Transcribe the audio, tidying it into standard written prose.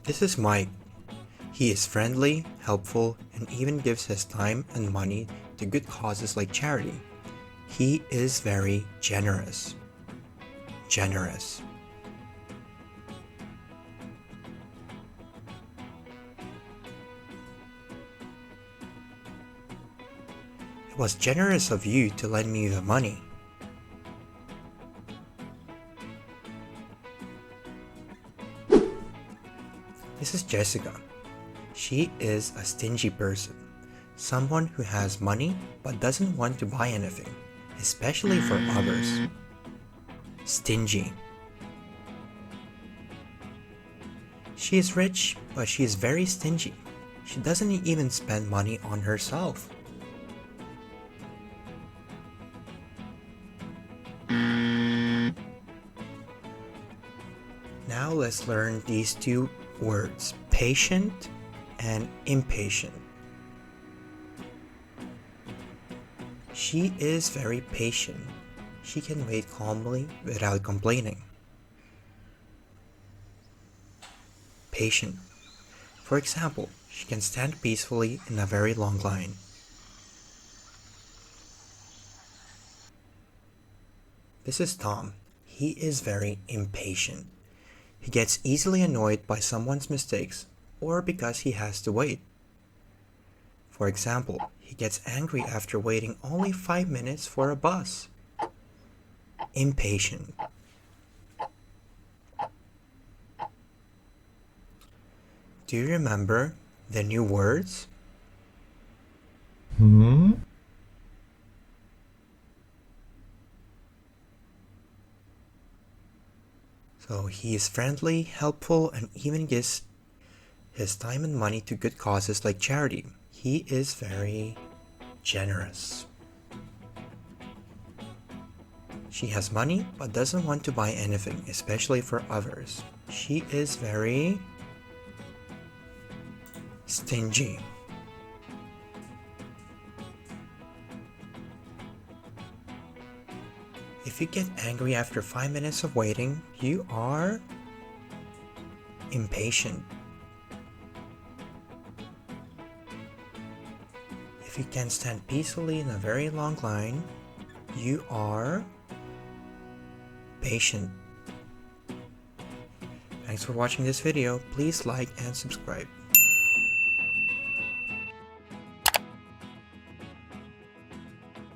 This is Mike. He is friendly, helpful, and even gives his time and money to good causes like charity. He is very generous. Generous. It was generous of you to lend me the money. This is Jessica. She is a stingy person. Someone who has money but doesn't want to buy anything, especially for others. Stingy. She is rich, but she is very stingy. She doesn't even spend money on herself. Now let's learn these two words, patient and impatient. She is very patient. She can wait calmly without complaining. Patient. For example, she can stand peacefully in a very long line. This is Tom. He is very impatient. He gets easily annoyed by someone's mistakes or because he has to wait. For example, he gets angry after waiting only 5 minutes for a bus. Impatient. Do you remember the new words? So he is friendly, helpful, and even gives his time and money to good causes like charity. He is very generous. She has money but doesn't want to buy anything, especially for others. She is very stingy. If you get angry after 5 minutes of waiting, you are impatient. If you can stand peacefully in a very long line, you are patient. Thanks for watching this video. Please like and subscribe.